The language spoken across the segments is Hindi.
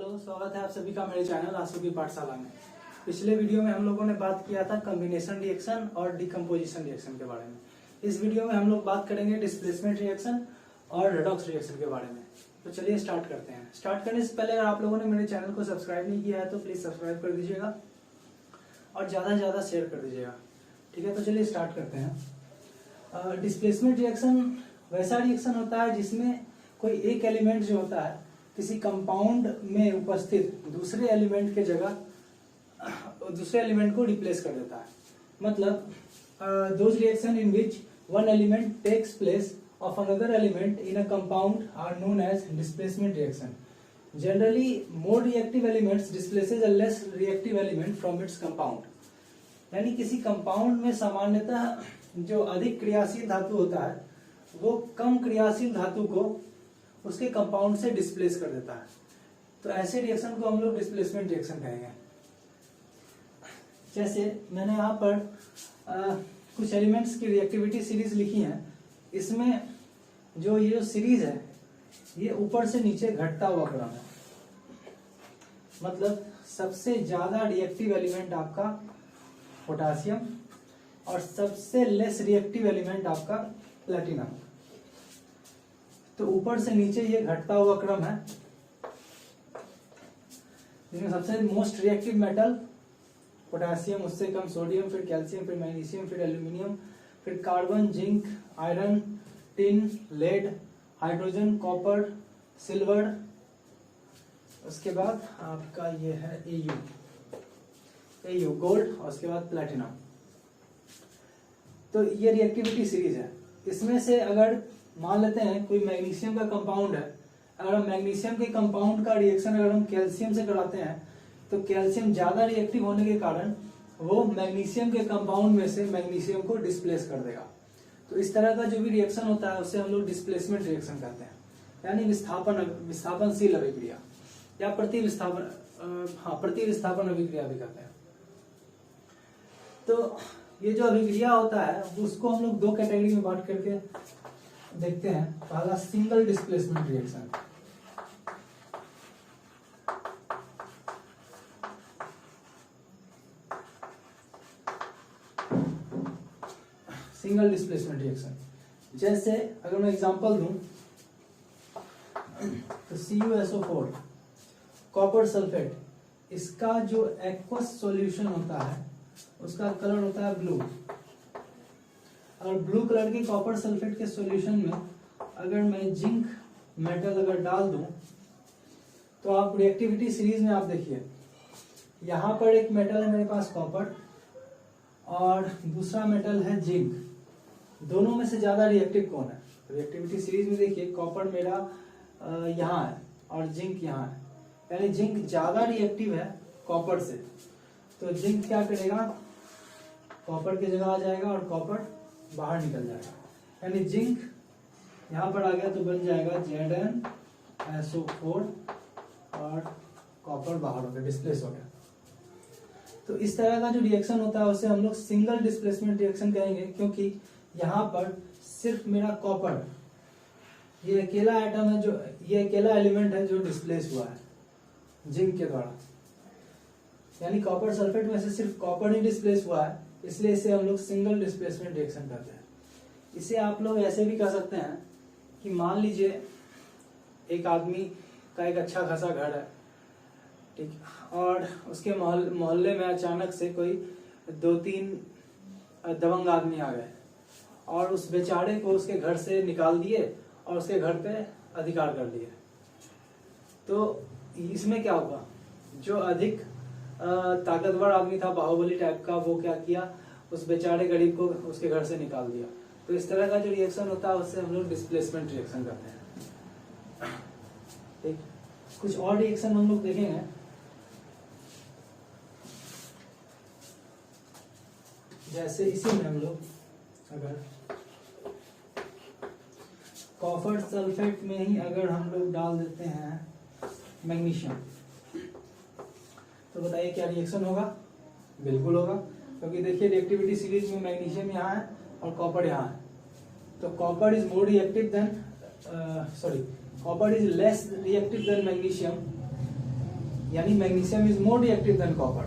हेलो, स्वागत है आप सभी का मेरे चैनल आंसू की पाठशाला में। पिछले वीडियो में हम लोगों ने बात किया था कॉम्बिनेशन रिएक्शन और डिकम्पोजिशन रिएक्शन के बारे में। इस वीडियो में हम लोग बात करेंगे डिस्प्लेसमेंट रिएक्शन और रेडॉक्स रिएक्शन के बारे में। तो चलिए स्टार्ट करते हैं। स्टार्ट करने से पहले अगर आप लोगों ने मेरे चैनल को सब्सक्राइब नहीं किया है तो प्लीज सब्सक्राइब कर दीजिएगा और ज्यादा से ज्यादा शेयर कर दीजिएगा। ठीक है, तो चलिए स्टार्ट करते हैं। डिस्प्लेसमेंट रिएक्शन वैसा रिएक्शन होता है जिसमें कोई एक एलिमेंट जो होता है किसी कंपाउंड में उपस्थित दूसरे एलिमेंट के जगह दूसरे एलिमेंट को रिप्लेस कर देता है। मतलब those reaction in which one element takes place of another element in a compound are known as displacement reaction. Generally more reactive elements displaces a less reactive element from its compound. यानी किसी कंपाउंड में सामान्यतः जो अधिक क्रियाशील धातु होता है वो कम क्रियाशील धातु को उसके कंपाउंड से डिस्प्लेस कर देता है। तो ऐसे रिएक्शन को हम लोग डिस्प्लेसमेंट रिएक्शन कहेंगे। जैसे मैंने यहाँ पर कुछ एलिमेंट्स की रिएक्टिविटी सीरीज लिखी है। इसमें जो ये जो सीरीज है ये ऊपर से नीचे घटता हुआ क्रम है। मतलब सबसे ज्यादा रिएक्टिव एलिमेंट आपका पोटासियम और सबसे लेस रिएक्टिव एलिमेंट आपका प्लेटिनम। तो ऊपर से नीचे ये घटता हुआ क्रम है जिसमें सबसे मोस्ट रिएक्टिव मेटल पोटेशियम, उससे कम सोडियम, फिर कैल्शियम, फिर मैग्नीशियम, फिर एल्यूमिनियम, फिर carbon, zinc, iron, tin, lead, hydrogen, copper, silver. उसके बाद आपका ये है एयू गोल्ड और उसके बाद प्लेटिनम। तो ये रिएक्टिविटी सीरीज है। इसमें से अगर मान लेते हैं कोई मैग्नीशियम का कंपाउंड है, अगर हम मैग्नीशियम के कंपाउंड का रिएक्शन अगर हम कैल्शियम से कराते हैं तो कैल्शियम ज्यादा रिएक्टिव होने के कारण वो मैग्नीशियम के कंपाउंड में से मैग्नीशियम को डिस्प्लेस कर देगा। तो इस तरह का जो भी रिएक्शन होता है उसे हम लोग डिस्प्लेसमेंट रिएक्शन कहते हैं, यानी विस्थापनशील अभिक्रिया या प्रतिविस्थापन अभिक्रिया भी कहते हैं। तो ये जो अभिक्रिया होता है उसको हम लोग दो कैटेगरी में बांट करके देखते हैं। पहला single displacement reaction. Single displacement reaction जैसे अगर मैं एग्जांपल दूं तो CuSO4 कॉपर सल्फेट, इसका जो एक्वस सॉल्यूशन होता है उसका कलर होता है ब्लू। और ब्लू कलर के कॉपर सल्फेट के सॉल्यूशन में अगर मैं जिंक मेटल अगर डाल दूं तो आप रिएक्टिविटी सीरीज में आप देखिए यहां पर एक मेटल है मेरे पास कॉपर और दूसरा मेटल है जिंक। दोनों में से ज्यादा रिएक्टिव कौन है? रिएक्टिविटी सीरीज में देखिए कॉपर मेरा यहाँ है और जिंक यहाँ है, यानी जिंक ज्यादा रिएक्टिव है कॉपर से। तो जिंक क्या करेगा, कॉपर की जगह आ जाएगा और कॉपर बाहर निकल जाएगा, यानी जिंक यहाँ पर आ गया तो बन जाएगा ZnSO4 और कॉपर बाहर हो गया, डिस्प्लेस हो गया। तो इस तरह का जो रिएक्शन होता है उसे हम लोग सिंगल डिस्प्लेसमेंट रिएक्शन कहेंगे, क्योंकि यहाँ पर सिर्फ मेरा कॉपर, ये अकेला एटम है, जो ये अकेला एलिमेंट है जो डिस्प्लेस हुआ है जिंक के द्वारा। यानी कॉपर सल्फेट में से सिर्फ कॉपर ही डिस्प्लेस हुआ है, इसलिए इसे हम लोग सिंगल डिस्प्लेसमेंट रिएक्शन कहते हैं। इसे आप लोग ऐसे भी कह सकते हैं कि मान लीजिए एक आदमी का एक अच्छा खासा घर है, ठीक, और उसके मोहल्ले में अचानक से कोई 2-3 दबंग आदमी आ गए और उस बेचारे को उसके घर से निकाल दिए और उसके घर पे अधिकार कर दिए। तो इसमें क्या होगा, जो अधिक ताकतवर आदमी था, बाहुबली टाइप का, वो क्या किया, उस बेचारे गरीब को उसके घर से निकाल दिया। तो इस तरह का जो रिएक्शन होता है उससे हम लोग डिस्प्लेसमेंट रिएक्शन करते हैं। ठीक, कुछ और रिएक्शन हम लोग देखेंगे। जैसे इसी में हम लोग अगर कॉपर सल्फेट में ही अगर हम लोग डाल देते हैं मैग्नीशियम, तो बताइए क्या रिएक्शन होगा? बिल्कुल होगा, क्योंकि देखिए रिएक्टिविटी सीरीज में मैग्नीशियम यहाँ है और कॉपर यहाँ है। तो copper is more reactive than copper is less reactive than magnesium यानी magnesium is more reactive than copper,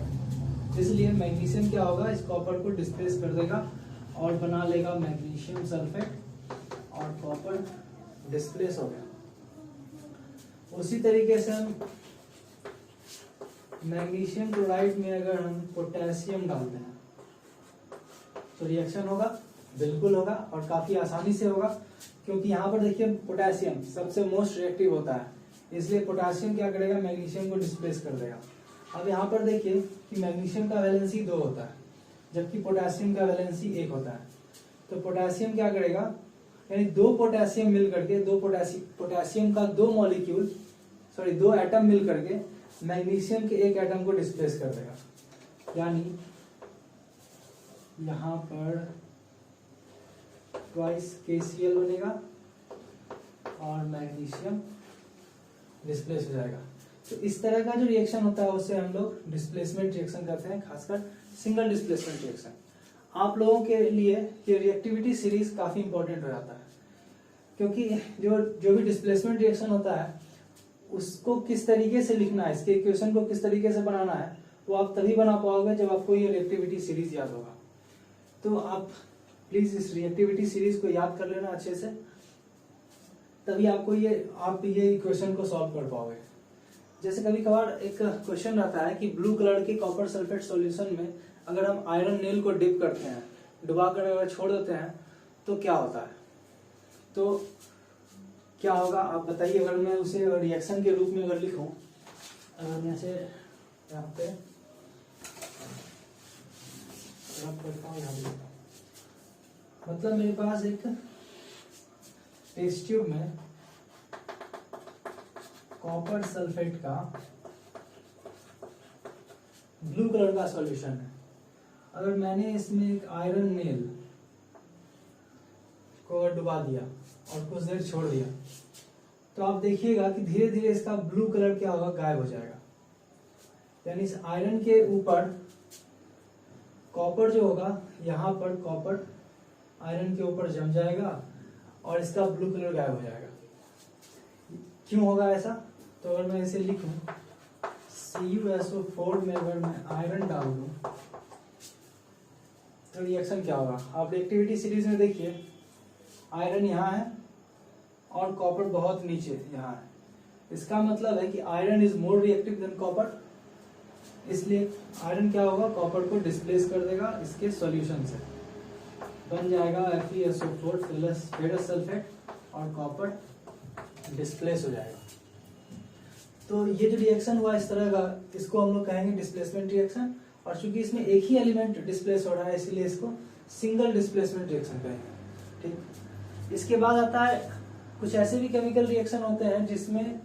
इसलिए मैग्नीशियम क्या होगा, इस कॉपर को डिस्प्लेस कर देगा और बना लेगा मैग्नीशियम सल्फेट और कॉपर डिस्प्लेस हो गया। उसी तरीके से हम मैग्नीशियम क्लोराइड में अगर हम पोटेशियम डालते हैं तो रिएक्शन होगा, बिल्कुल होगा, और काफी आसानी से होगा, क्योंकि यहाँ पर देखिए पोटेशियम सबसे मोस्ट रिएक्टिव होता है, इसलिए पोटेशियम क्या करेगा, मैग्नीशियम को डिस्प्लेस कर देगा। अब यहाँ पर देखिए कि मैग्नीशियम का वैलेंसी 2 होता है जबकि पोटेशियम का वैलेंसी 1 होता है, तो पोटेशियम क्या करेगा, यानी 2 पोटेशियम मिल करके, 2 पोटेशियम का 2 मॉलिक्यूल सॉरी 2 एटम मिल करके मैग्नीशियम के 1 एटम को डिस्प्लेस कर देगा, यानी यहाँ पर ट्वाइस KCl बनेगा और मैग्नीशियम डिस्प्लेस हो जाएगा। तो इस तरह का जो रिएक्शन होता है उसे हम लोग डिस्प्लेसमेंट रिएक्शन कहते हैं, खासकर सिंगल डिस्प्लेसमेंट रिएक्शन। आप लोगों के लिए ये रिएक्टिविटी सीरीज काफी इंपॉर्टेंट हो जाता है, क्योंकि जो भी डिस्प्लेसमेंट रिएक्शन होता है उसको किस तरीके से लिखना है, इसके इक्वेशन को किस तरीके से बनाना है, वो आप तभी बना पाओगे जब आपको ये रिएक्टिविटी सीरीज याद होगा। तो आप प्लीज इस रिएक्टिविटी सीरीज को याद कर लेना अच्छे से, तभी आपको आप ये इक्वेशन को सॉल्व कर पाओगे। जैसे कभी कभार एक क्वेश्चन रहता है कि ब्लू कलर के कॉपर सल्फेट सॉल्यूशन में अगर हम आयरन नेल को डिप करते हैं, डुबा कर अगर छोड़ देते हैं तो क्या होता है, तो क्या होगा आप बताइए। अगर मैं उसे रिएक्शन के रूप में अगर लिखूं, अगर मैं से यहाँ पे करता हूँ, यहाँ लिखता हूँ, मतलब मेरे पास एक टेस्ट ट्यूब में कॉपर सल्फेट का ब्लू कलर का सॉल्यूशन है। अगर मैंने इसमें एक आयरन नेल को डुबा दिया और कुछ देर छोड़ दिया, तो आप देखिएगा कि धीरे धीरे इसका ब्लू कलर क्या होगा, गायब हो जाएगा। यानी इस आयरन के ऊपर कॉपर जो होगा, यहाँ पर कॉपर आयरन के ऊपर जम जाएगा और इसका ब्लू कलर गायब हो जाएगा। क्यों होगा ऐसा, तो अगर मैं इसे लिखूं CuSO4 में अगर मैं आयरन डाल दूं तो रिएक्शन क्या होगा, आप रिएक्टिविटी सीरीज में देखिए आयरन यहाँ है और कॉपर बहुत नीचे यहाँ है। इसका मतलब है कि iron is more reactive than copper, इसलिए आयरन क्या होगा, कॉपर को डिस्प्लेस कर देगा इसके सॉल्यूशन से, बन जाएगा FeSO4 फेरस सल्फेट और कॉपर डिस्प्लेस हो जाएगा। तो ये जो रिएक्शन हुआ इस तरह का, इसको हम लोग कहेंगे डिस्प्लेसमेंट रिएक्शन, और चूंकि इसमें एक ही एलिमेंट डिस्प्लेस हो रहा है इसलिए इसको सिंगल डिस्प्लेसमेंट रिएक्शन कहेंगे। ठीक, इसके बाद आता है कुछ ऐसे भी केमिकल रिएक्शन होते हैं जिसमें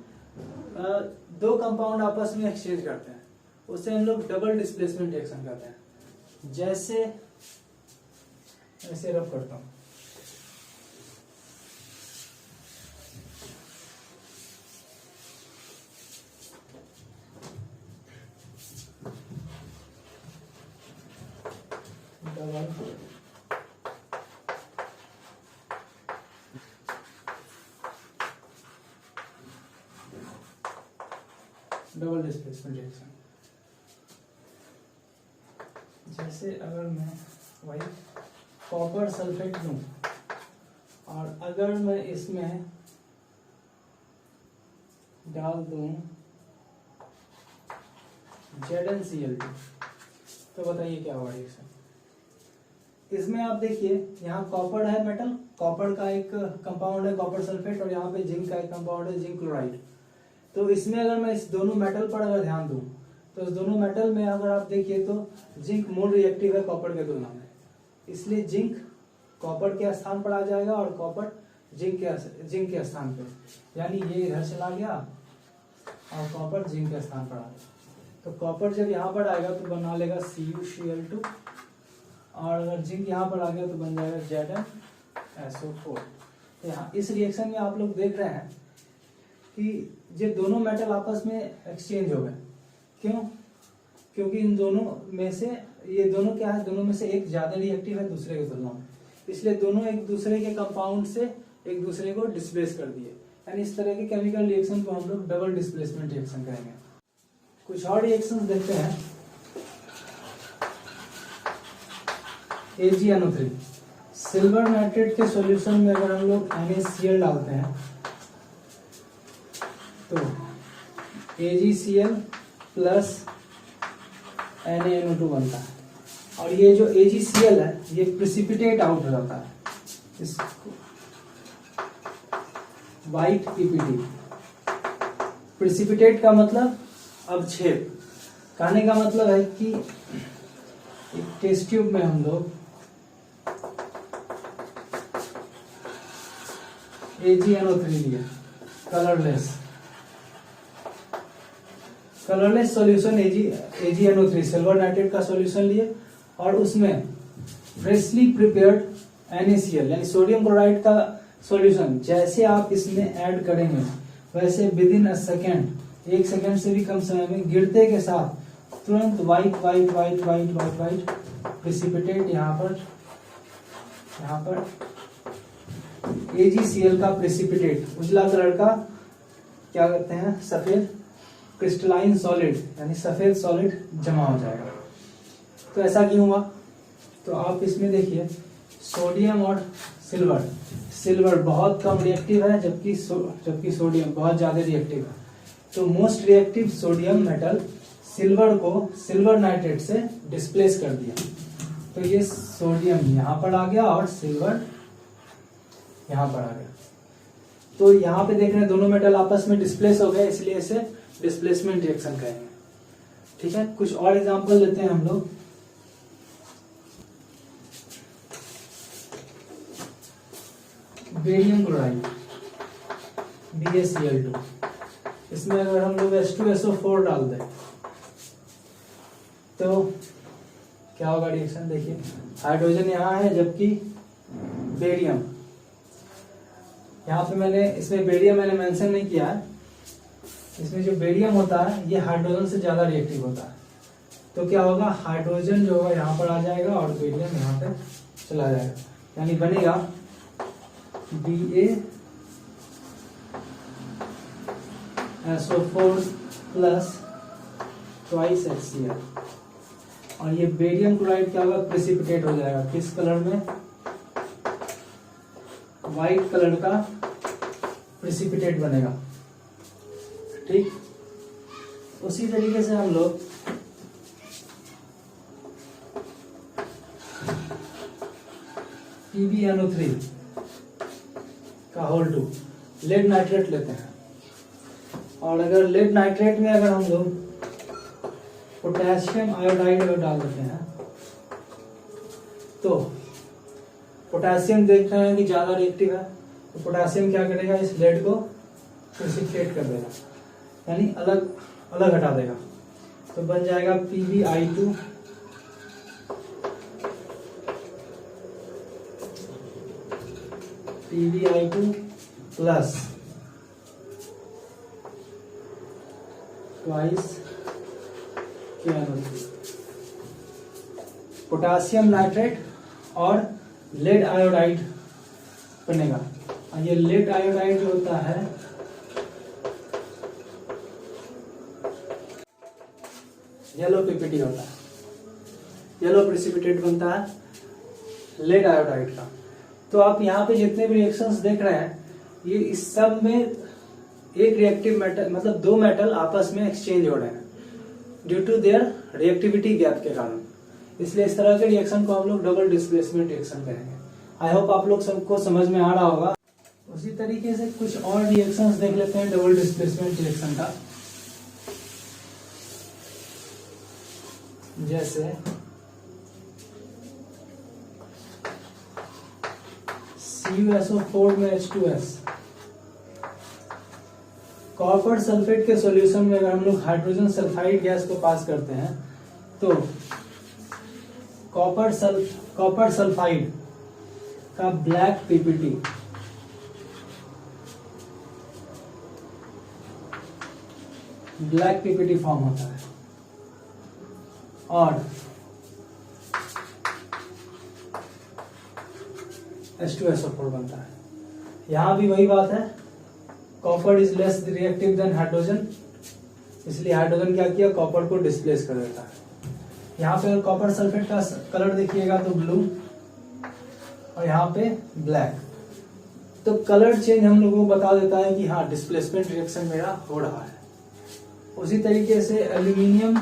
2 कंपाउंड आपस में एक्सचेंज करते हैं, उसे हम लोग डबल डिस्प्लेसमेंट रिएक्शन कहते हैं। जैसे ऐसे रब करता हूं, डबल डिस्प्लेसमेंट रिएक्शन। जैसे अगर मैं वही कॉपर सल्फेट लूं और अगर मैं इसमें डाल दूं ZnCl2, तो बताइए क्या होगा रिएक्शन। इसमें आप देखिए यहाँ कॉपर है, मेटल कॉपर का एक कंपाउंड है कॉपर सल्फेट, और यहाँ पे जिंक का एक कंपाउंड है जिंक क्लोराइड। तो इसमें अगर मैं इस दोनों मेटल पर अगर ध्यान दूं तो इस दोनों मेटल में अगर आप देखिए तो जिंक मोर रिएक्टिव है कॉपर के तुलना में, इसलिए जिंक कॉपर के स्थान पर आ जाएगा और कॉपर जिंक के स्थान पे, यानी ये इधर चला गया और कॉपर जिंक के स्थान पर आ गया। तो कॉपर जब यहाँ पर आएगा तो बना लेगा CuCl2, और अगर जिंक यहाँ पर आ गया तो बन जाएगा ZnSO4। तो यहाँ इस रिएक्शन में आप लोग देख रहे हैं कि ये दोनों मेटल आपस में एक्सचेंज हो गए। क्यों? क्योंकि इन दोनों में से ये दोनों क्या है, दोनों में से एक ज्यादा रिएक्टिव है दूसरे की तुलना में, इसलिए दोनों एक दूसरे के कंपाउंड से एक दूसरे को डिस्प्लेस कर दिए। यानी इस तरह के केमिकल रिएक्शन को हम लोग डबल डिस्प्लेसमेंट रिएक्शन कहेंगे। कुछ और रिएक्शंस देखते हैं। AgNO3, सिल्वर नाइट्रेट के सॉल्यूशन में अगर हम लोग NaCl डालते हैं तो AgCl प्लस NaNO2 बनता है, और ये जो AgCl है ये प्रिसिपिटेट आउट हो जाता है, इसको व्हाइट PPT। प्रिसिपिटेट का मतलब अवक्षेप, कहने का मतलब है कि एक टेस्ट ट्यूब में हम लोग AgNO3 लिए, colourless solution AgNO3 silver nitrate का सॉल्यूशन लिए, और उसमें फ्रेशली प्रिपेयर्ड NaCl यानी सोडियम क्लोराइड का सॉल्यूशन जैसे आप इसमें ऐड करेंगे वैसे with in a second, 1 second से भी कम समय में गिरते के साथ तुरंत व्हाइट प्रिसिपिटेट यहाँ पर AgCl का प्रिसिपिटेट उजला कलर का क्या कहते हैं, सफेद क्रिस्टलाइन सॉलिड यानी सफेद सॉलिड जमा हो जाएगा। तो ऐसा क्यों हुआ? तो आप इसमें देखिए सोडियम और सिल्वर बहुत कम रिएक्टिव है, जबकि सोडियम बहुत ज्यादा रिएक्टिव है। तो most reactive sodium metal silver को सिल्वर नाइट्रेट से डिस्प्लेस कर दिया, तो ये सोडियम यहाँ पर आ गया और सिल्वर यहाँ पर आ गया। तो यहाँ पे देख रहे हैं दोनों मेटल आपस में डिस्प्लेस हो गए, इसलिए इसे डिस्प्लेसमेंट रिएक्शन कहेंगे। ठीक है, कुछ और एग्जांपल लेते हैं हम लोग। बेरियम क्लोराइड BaCl2, इसमें अगर हम लोग H2SO4 डाल दें तो क्या होगा रिएक्शन? देखिए हाइड्रोजन यहाँ है जबकि बेरियम यहाँ पे इसमें बेरियम मैंने मेंशन नहीं किया है। इसमें जो बेरियम होता है ये हाइड्रोजन से ज्यादा रिएक्टिव होता है, तो क्या होगा, हाइड्रोजन जो है यहाँ पर आ जाएगा और बेरियम यहाँ पे चला जाएगा, यानी बनेगा BaSO4 प्लस ट्वाइस HCl, और ये बेरियम क्लोराइड क्या होगा, प्रेसिपिटेट हो जाएगा। किस कलर में? व्हाइट कलर का प्रेसिपिटेट बनेगा। ठीक, उसी तरीके से हम लोग PbNO3 का होल 2 लेड नाइट्रेट लेते हैं, और अगर लेड नाइट्रेट में अगर हम लोग पोटेशियम आयोडाइड अगर डाल देते हैं तो पोटेशियम देख रहे हैं कि ज्यादा रिएक्टिव है, तो पोटेशियम क्या करेगा, इस लेड को प्रेसिपिटेट कर देगा, यानी अलग हटा देगा। तो बन जाएगा PbI2 plus twice KNO3, potassium nitrate और लेड आयोडाइड बनेगा। और ये लेड आयोडाइड जो होता है येलो PPT होता है, येलो प्रेसिपिटेट बनता है लेड आयोडाइड का। तो आप यहाँ पे जितने भी रिएक्शंस देख रहे हैं ये इस सब में एक रिएक्टिव मेटल मतलब दो मेटल आपस में एक्सचेंज हो रहे हैं due to their reactivity gap के कारण, इसलिए इस तरह के रिएक्शन को हम लोग डबल डिस्प्लेसमेंट रिएक्शन कहेंगे। आई होप आप लोग सबको समझ में आ रहा होगा। उसी तरीके से कुछ और रिएक्शंस देख लेते हैं डबल डिस्प्लेसमेंट रिएक्शन का, जैसे CuSO4 में H2S, कॉपर सल्फेट के सॉल्यूशन में अगर हम लोग हाइड्रोजन सल्फाइड गैस को पास करते हैं तो कॉपर सल्फाइड का ब्लैक PPT फॉर्म होता है, और H2SO4 बनता है। यहां भी वही बात है, copper is less reactive then hydrogen, इसलिए हाइड्रोजन क्या किया, कॉपर को डिस्प्लेस कर देता है। यहाँ पे कॉपर सल्फेट का कलर देखिएगा तो ब्लू और यहाँ पे ब्लैक। तो कलर चेंज हम लोगों को बता देता है कि हाँ डिस्प्लेसमेंट रिएक्शन मेरा हो रहा है। उसी तरीके से एल्यूमिनियम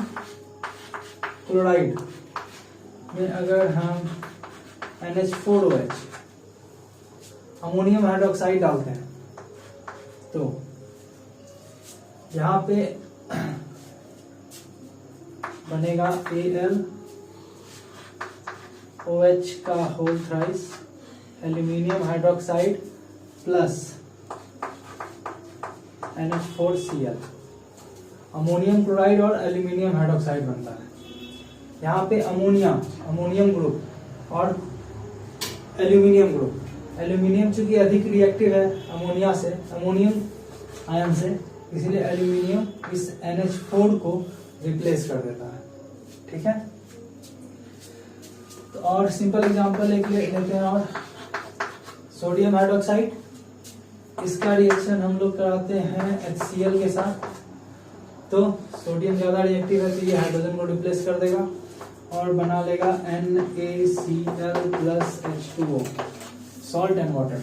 क्लोराइड में अगर हम NH4OH अमोनियम हाइड्रोक्साइड डालते हैं तो यहाँ पे बनेगा AlOH का whole thrice aluminium hydroxide plus NH4Cl, ammonium chloride और एल्यूमिनियम हाइड्रोक्साइड बनता है। यहाँ पे अमोनियम ग्रुप और एल्यूमिनियम ग्रुप, एल्यूमिनियम चूंकि अधिक रिएक्टिव है अमोनिया से, अमोनियम आयन से, इसलिए एल्यूमिनियम इस NH4 को रिप्लेस कर देता है। ठीक है, तो और सिंपल एग्जांपल एक लेते हैं और सोडियम हाइड्रोक्साइड, इसका रिएक्शन हम लोग कराते हैं HCl के साथ। तो सोडियम ज्यादा रिएक्टिव है तो ये हाइड्रोजन को रिप्लेस कर देगा और बना लेगा NaCl plus H2O, salt and water.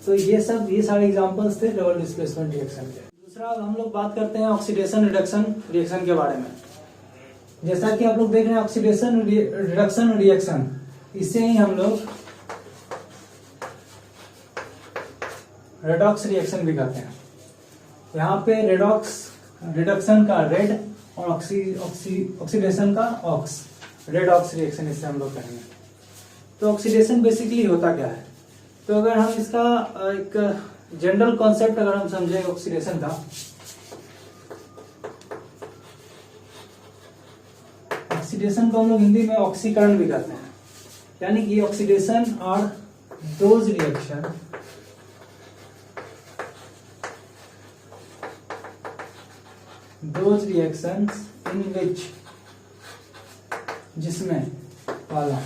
तो ये सारे एग्जांपल्स थे डबल डिस्प्लेसमेंट रिएक्शन के। दूसरा हम लोग बात करते हैं ऑक्सीडेशन रिडक्शन रिएक्शन के बारे में। जैसा कि आप लोग देख रहे हैं ऑक्सीडेशन रिडक्शन रिएक्शन, इसे ही हम लोग रेडॉक्स रिएक्शन भी कहते हैं। यहाँ पे रेडॉक्स रिडक्शन का रेड और ऑक्सीडेशन का ऑक्स, रेडॉक्स रिएक्शन इसे हम लोग कहेंगे। तो ऑक्सीडेशन बेसिकली होता क्या है, तो अगर हम इसका एक जनरल कॉन्सेप्ट अगर हम समझे ऑक्सीडेशन का, ऑक्सीडेशन को हम लोग हिंदी में ऑक्सीकरण भी कहते हैं। यानी कि oxidation are those reactions in which, जिसमें पहला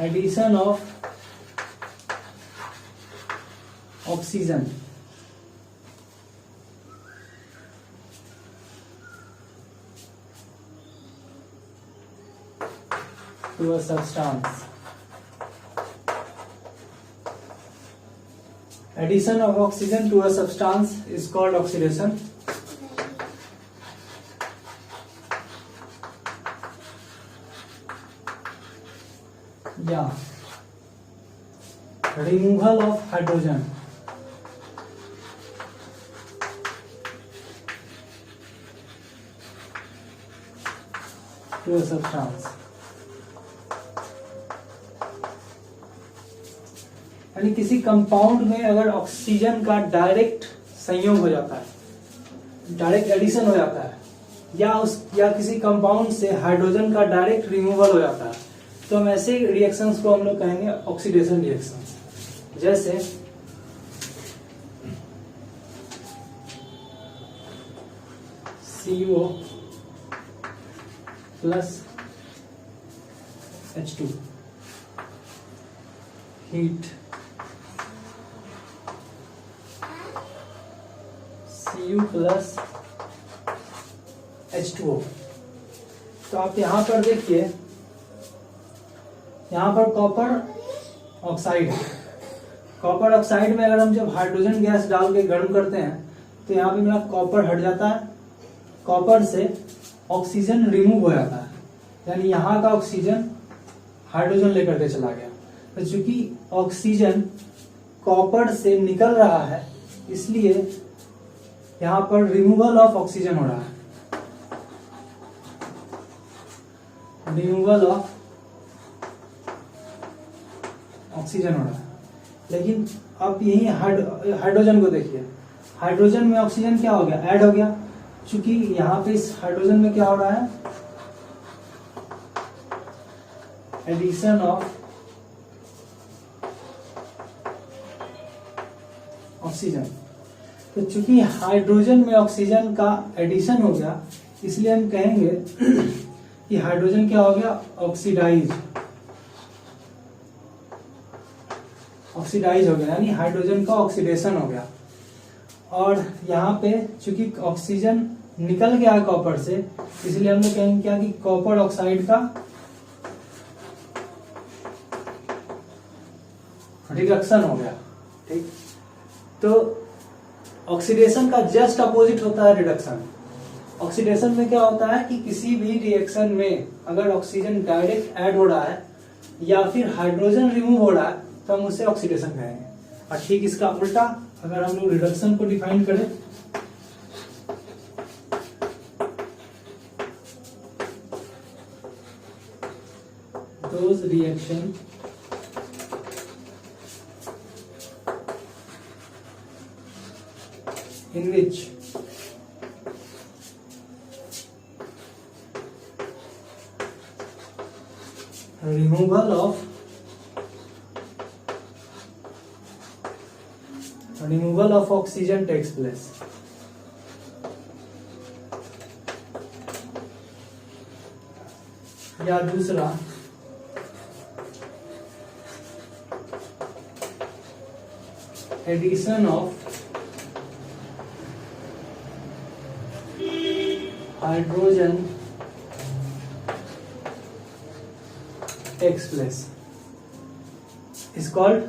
addition of oxygen to a substance, addition of oxygen to a substance is called oxidation. Yeah, removal of hydrogen to a substance, यानी किसी कंपाउंड में अगर ऑक्सीजन का डायरेक्ट संयोग हो जाता है, डायरेक्ट एडिशन हो जाता है, या किसी कंपाउंड से हाइड्रोजन का डायरेक्ट रिमूवल हो जाता है, तो हम ऐसे रिएक्शंस को हम लोग कहेंगे ऑक्सीडेशन रिएक्शंस। जैसे CO plus H2, heat Cu plus H2O। तो आप यहां पर देखिए, यहां पर कॉपर ऑक्साइड है। कॉपर ऑक्साइड में अगर हम जब हाइड्रोजन गैस डाल के गर्म करते हैं तो यहाँ पे मेरा कॉपर हट जाता है, कॉपर से ऑक्सीजन रिमूव हो जाता है, यानी यहाँ का ऑक्सीजन हाइड्रोजन लेकर के चला गया। तो चूंकि ऑक्सीजन कॉपर से निकल रहा है इसलिए यहाँ पर रिमूवल ऑफ ऑक्सीजन हो रहा है, रिमूवल ऑफ ऑक्सीजन हो रहा है। लेकिन अब यही हाइड्रोजन को देखिए, हाइड्रोजन में ऑक्सीजन क्या हो गया, ऐड हो गया। चूंकि यहाँ पे इस हाइड्रोजन में क्या हो रहा है, एडिशन ऑफ ऑक्सीजन। तो चूंकि हाइड्रोजन में ऑक्सीजन का एडिशन हो गया इसलिए हम कहेंगे कि हाइड्रोजन क्या हो गया, ऑक्सीडाइज। ऑक्सीडाइज हो गया, यानी हाइड्रोजन का ऑक्सीडेशन हो गया। और यहाँ पे चूंकि ऑक्सीजन निकल गया है कॉपर से, इसलिए हम लोग कहेंगे क्या कि कॉपर ऑक्साइड का रिडक्शन हो गया। ठीक, तो ऑक्सीडेशन का जस्ट अपोजिट होता है रिडक्शन। ऑक्सीडेशन में क्या होता है कि किसी भी रिएक्शन में अगर ऑक्सीजन डायरेक्ट ऐड हो रहा है या फिर हाइड्रोजन रिमूव हो रहा है तो हम उसे ऑक्सीडेशन कहेंगे। और ठीक इसका उल्टा अगर हम लोग रिडक्शन को डिफाइन करें, those reaction in which removal of oxygen takes place। या दूसरा addition of hydrogen takes place is called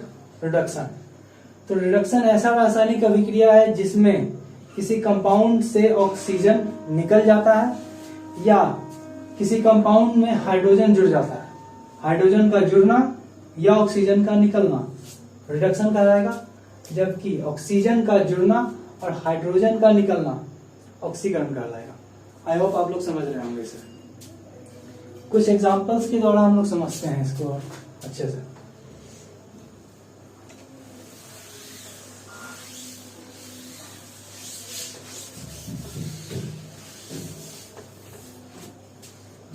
reduction. तो रिडक्शन ऐसा रासायनिक अभिक्रिया है जिसमें किसी कंपाउंड से ऑक्सीजन निकल जाता है या किसी कंपाउंड में हाइड्रोजन जुड़ जाता है। हाइड्रोजन का जुड़ना या ऑक्सीजन का निकलना रिडक्शन कहलाएगा, जबकि ऑक्सीजन का जुड़ना और हाइड्रोजन का निकलना ऑक्सीकरण कहलाएगा। आई होप आप लोग समझ रहे होंगे इसे। कुछ एग्जांपल्स के द्वारा हम लोग समझते हैं इसको अच्छे से।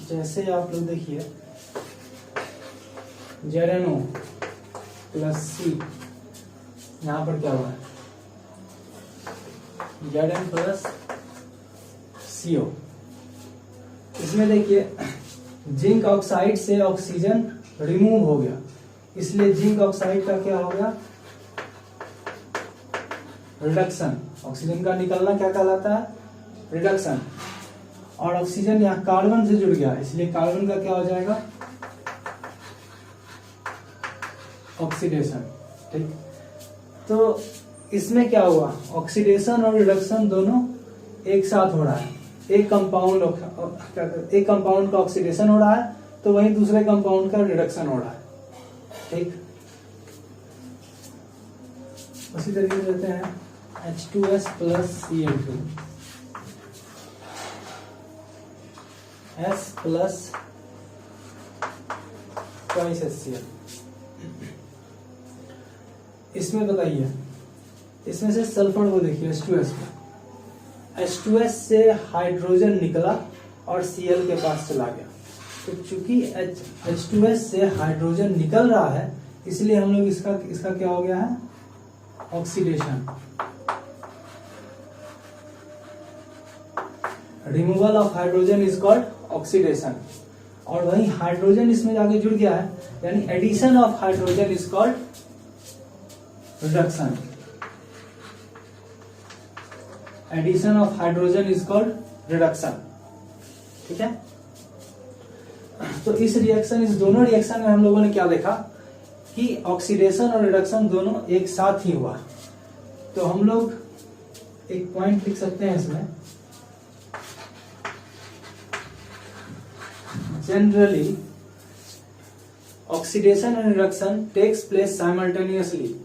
जैसे आप लोग देखिए ZnO प्लस C, यहां पर क्या हुआ है Zn प्लस CO। इसमें देखिए जिंक ऑक्साइड से ऑक्सीजन रिमूव हो गया, इसलिए जिंक ऑक्साइड का क्या हो गया रिडक्शन। ऑक्सीजन का निकलना क्या कहलाता है रिडक्शन। और ऑक्सीजन यहाँ कार्बन से जुड़ गया, इसलिए कार्बन का क्या हो जाएगा ऑक्सीडेशन। ठीक, तो इसमें क्या हुआ ऑक्सीडेशन और रिडक्शन दोनों एक साथ हो रहा है। एक कंपाउंड का ऑक्सीडेशन हो रहा है तो वहीं दूसरे कंपाउंड का रिडक्शन हो रहा है। ठीक, उसी तरीके से लेते हैं H2S plus Cl2 S plus twice HCl। इसमें बताइए, इसमें से सल्फर को देखिए H2S को, H2S से हाइड्रोजन निकला और Cl के पास चला गया। तो चूंकि H2S से हाइड्रोजन निकल रहा है इसलिए हम लोग इसका क्या हो गया है oxidation. Removal of hydrogen is called oxidation. और वहीं हाइड्रोजन इसमें जाके जुड़ गया है, यानी addition of hydrogen is called reduction. Addition of hydrogen is called reduction. ठीक है, तो इस दोनों रिएक्शन में हम लोगों ने क्या देखा कि ऑक्सीडेशन और रिडक्शन दोनों एक साथ ही हुआ। तो हम लोग एक पॉइंट लिख सकते हैं इसमें, generally oxidation and reduction takes place simultaneously.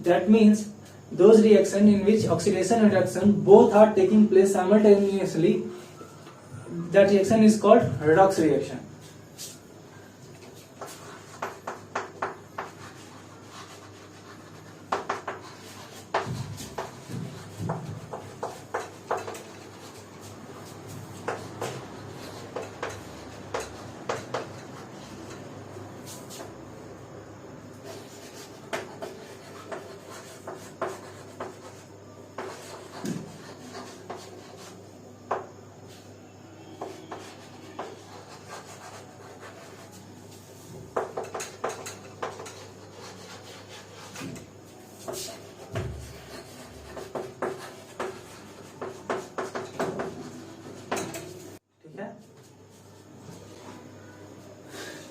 That means those reactions in which oxidation and reduction both are taking place simultaneously, that reaction is called redox reaction.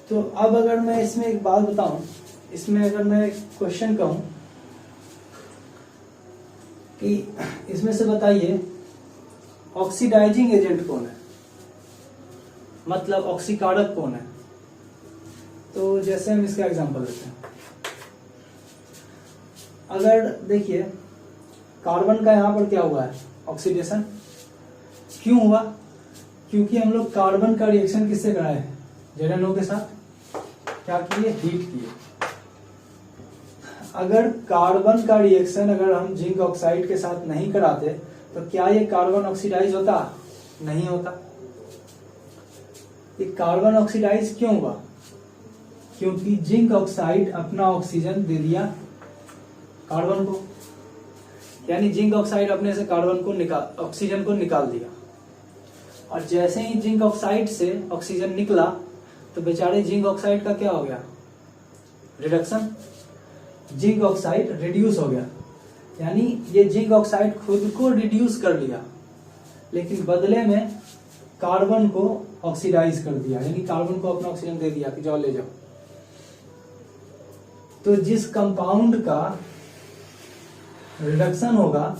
तो अब अगर मैं इसमें एक बात बताऊं, इसमें अगर मैं क्वेश्चन कहूं कि इसमें से बताइए ऑक्सीडाइजिंग एजेंट कौन है, मतलब ऑक्सीकारक कौन है। तो जैसे हम इसका एग्जांपल लेते हैं, अगर देखिए कार्बन का यहाँ पर क्या हुआ है, ऑक्सीडेशन। क्यों हुआ? क्योंकि हम लोग कार्बन का रिएक्शन किससे कराए, ZnO के साथ। क्या किए? हीट किए। अगर कार्बन का रिएक्शन अगर हम जिंक ऑक्साइड के साथ नहीं कराते तो क्या ये कार्बन ऑक्सीडाइज होता? नहीं होता। ये कार्बन ऑक्सीडाइज क्यों हुआ? क्योंकि जिंक ऑक्साइड अपना ऑक्सीजन दे दिया कार्बन को, यानी जिंक ऑक्साइड अपने से कार्बन को ऑक्सीजन को निकाल दिया। और जैसे ही जिंक ऑक्साइड से ऑक्सीजन निकला तो बेचारे जिंक ऑक्साइड का क्या हो गया? रिडक्शन। जिंक ऑक्साइड रिड्यूस हो गया, यानी ये जिंक ऑक्साइड खुद को रिड्यूस कर लिया, लेकिन बदले में कार्बन को ऑक्सीडाइज कर दिया, यानी कार्बन को अपना ऑक्सीजन दे दिया कि जाओ ले जाओ। तो जिस कंपाउंड का रिडक्शन होगा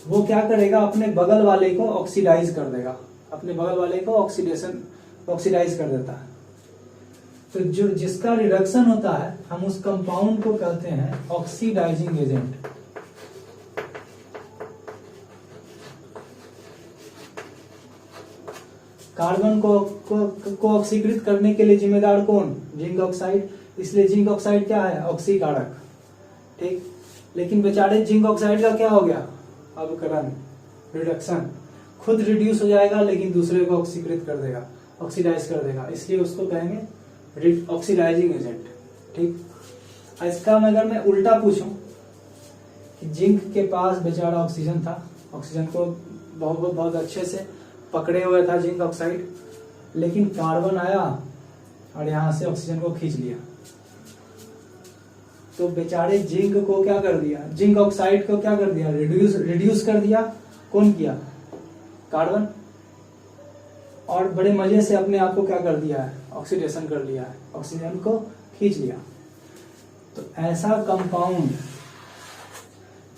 वो क्या करेगा? अपने बगल वाले को ऑक्सीडाइज कर देगा, अपने बगल वाले को ऑक्सीडाइज कर देता है। तो जो जिसका रिडक्शन होता है हम उस कंपाउंड को कहते हैं ऑक्सीडाइजिंग एजेंट। कार्बन को ऑक्सीकृत करने के लिए जिम्मेदार कौन? Zinc oxide. इसलिए जिंक ऑक्साइड क्या है? ऑक्सीकारक। ठीक, लेकिन बेचारे जिंक ऑक्साइड का क्या हो गया? अवकरण, रिडक्शन। खुद रिड्यूस हो जाएगा लेकिन दूसरे को ऑक्सीकृत कर देगा, ऑक्सीडाइज कर देगा, इसलिए उसको कहेंगे ऑक्सीडाइजिंग एजेंट। ठीक, इसका अगर मैं उल्टा पूछूं कि जिंक के पास बेचारा ऑक्सीजन था, ऑक्सीजन को बहुत अच्छे से पकड़े हुए था जिंक ऑक्साइड, लेकिन कार्बन आया और यहां से ऑक्सीजन को खींच लिया, तो बेचारे जिंक को क्या कर दिया? जिंक ऑक्साइड को क्या कर दिया? रिड्यूस कर दिया। कौन किया? कार्बन। और बड़े मजे से अपने आप को क्या कर दिया है? ऑक्सीडेशन कर लिया है, ऑक्सीजन को खींच लिया। तो ऐसा कंपाउंड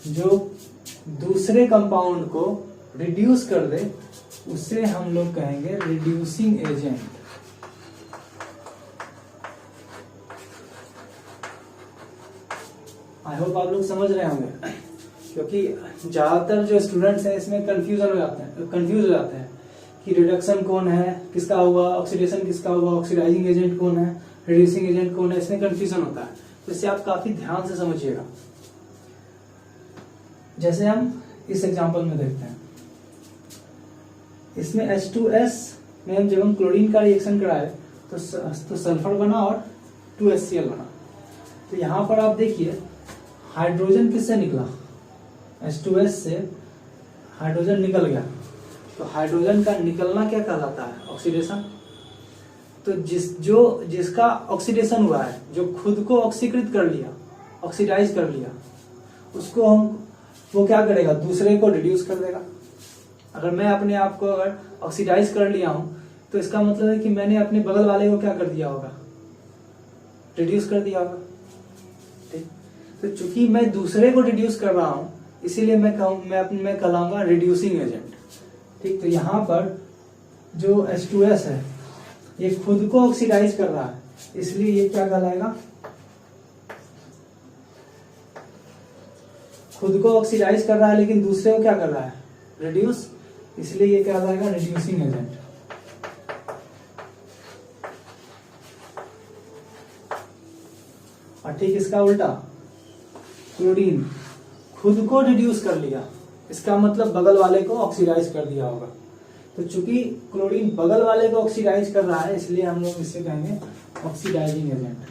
जो दूसरे कंपाउंड को रिड्यूस कर दे उसे हम लोग कहेंगे रिड्यूसिंग एजेंट। आई होप आप लोग समझ रहे होंगे, क्योंकि ज्यादातर जो स्टूडेंट्स हैं इसमें कंफ्यूज हो जाते हैं कि रिडक्शन कौन है, किसका हुआ, ऑक्सीडेशन किसका हुआ, ऑक्सीडाइजिंग एजेंट कौन है, रिड्यूसिंग एजेंट कौन है, इसमें कंफ्यूजन होता है। तो इसे आप काफी ध्यान से समझिएगा। जैसे हम इस एग्जांपल में देखते हैं, इसमें H2S में जब हम क्लोरीन का रिएक्शन कराए तो सल्फर बना और 2HCl बना। तो यहां पर आप देखिए हाइड्रोजन किससे निकला? H2S से हाइड्रोजन निकल गया। तो हाइड्रोजन का निकलना क्या कहलाता है? ऑक्सीडेशन। तो जिसका ऑक्सीडेशन हुआ है, जो खुद को ऑक्सीकृत कर लिया, ऑक्सीडाइज कर लिया, उसको वो क्या करेगा? दूसरे को रिड्यूस कर देगा। अगर मैं अपने आप को अगर ऑक्सीडाइज कर लिया हूं तो इसका मतलब है कि मैंने अपने बगल वाले को क्या कर दिया होगा? रिड्यूस कर दिया होगा। ठीक, तो चूंकि मैं दूसरे को रिड्यूस कर रहा हूं इसीलिए मैं कहलाऊंगा रिड्यूसिंग एजेंट। ठीक, तो यहां पर जो H2S है ये खुद को ऑक्सीडाइज कर रहा है, इसलिए ये क्या कहलाएगा? खुद को ऑक्सीडाइज कर रहा है लेकिन दूसरे को क्या कर रहा है? रिड्यूस, इसलिए ये क्या कहलाएगा? Reducing agent. और ठीक इसका उल्टा, क्लोरीन खुद को रिड्यूस कर लिया, इसका मतलब बगल वाले को ऑक्सीडाइज कर दिया होगा। तो चूंकि क्लोरीन बगल वाले को ऑक्सीडाइज कर रहा है इसलिए हम लोग इसे कहेंगे ऑक्सीडाइजिंग एजेंट।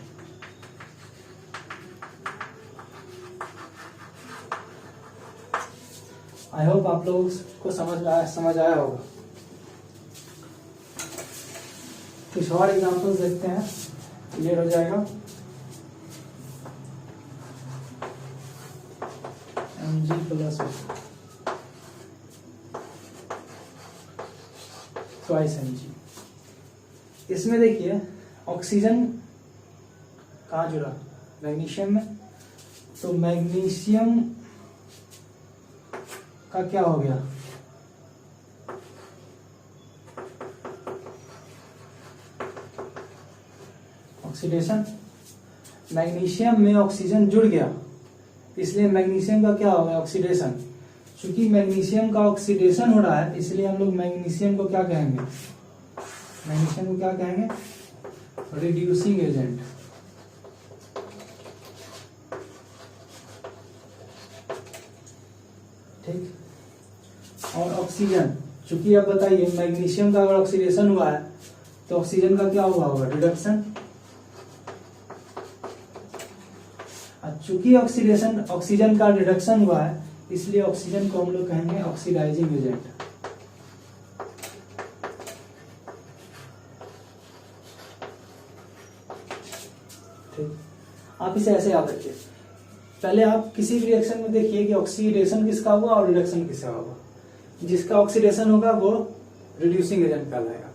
आई होप आप लोगों को समझ आया होगा। कुछ और एग्जांपल्स देखते हैं, क्लियर हो जाएगा। Mg+ twice Mg। इसमें देखिए ऑक्सीजन कहाँ जुड़ा, मैग्नीशियम में, तो मैग्नीशियम का क्या हो गया, ऑक्सीडेशन। मैग्नीशियम में ऑक्सीजन जुड़ गया, इसलिए मैग्नीशियम का क्या हो गया, ऑक्सीडेशन। चूंकि मैग्नीशियम का ऑक्सीडेशन हो रहा है, इसलिए हम लोग मैग्नीशियम को क्या कहेंगे, मैग्नीशियम को क्या कहेंगे, रिड्यूसिंग एजेंट। ठीक। और ऑक्सीजन, चूंकि अब बताइए मैग्नीशियम का अगर ऑक्सीडेशन हुआ है तो ऑक्सीजन का क्या हुआ होगा, रिडक्शन। चूंकि ऑक्सीजन का रिडक्शन हुआ है, इसलिए ऑक्सीजन को हम लोग कहेंगे ऑक्सीडाइजिंग एजेंट। ठीक, आप इसे ऐसे याद रखिए। पहले आप किसी भी रिएक्शन में देखिए कि ऑक्सीडेशन किसका हुआ और रिडक्शन किसका हुआ। जिसका ऑक्सीडेशन होगा वो रिड्यूसिंग एजेंट कहलाएगा,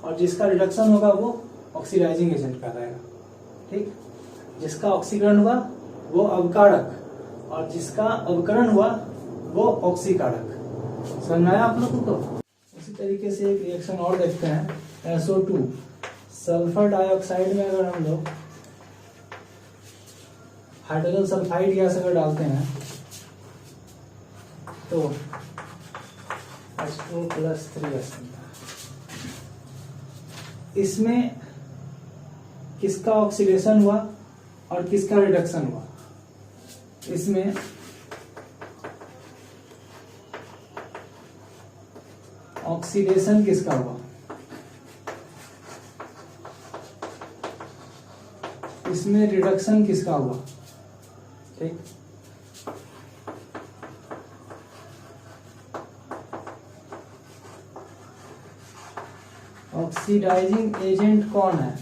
और जिसका रिडक्शन होगा वो ऑक्सीडाइजिंग एजेंट कहलाएगा। ठीक, जिसका ऑक्सीकरण हुआ वो अवकारक, और जिसका अवकरण हुआ वो ऑक्सीकारक। समझ आया आप लोगों को। उसी तरीके से एक रिएक्शन और देखते हैं, SO2 सल्फर डाइऑक्साइड में अगर हम लोग हाइड्रोजन सल्फाइड गैस अगर डालते हैं तो H2+3S। इसमें किसका ऑक्सीडेशन हुआ और किसका रिडक्शन हुआ, इसमें ऑक्सीडेशन किसका हुआ, इसमें रिडक्शन किसका हुआ। ठीक, ऑक्सीडाइजिंग एजेंट कौन है,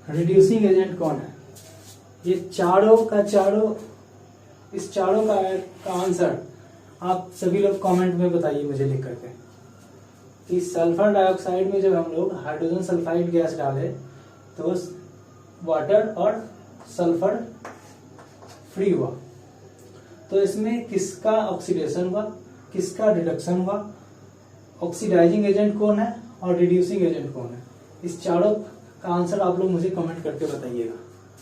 रिड्यूसिंग एजेंट कौन है। ये चारों का चारों, इस चारों का आंसर आप सभी लोग कमेंट में बताइए मुझे लिख करके कि सल्फर डाइऑक्साइड में जब हम लोग हाइड्रोजन सल्फाइड गैस डाले तो वाटर और सल्फर फ्री हुआ, तो इसमें किसका ऑक्सीडेशन हुआ, किसका रिडक्शन हुआ, ऑक्सीडाइजिंग एजेंट कौन है और रिड्यूसिंग एजेंट कौन है। इस चारों का आंसर आप लोग मुझे कमेंट करके बताइएगा।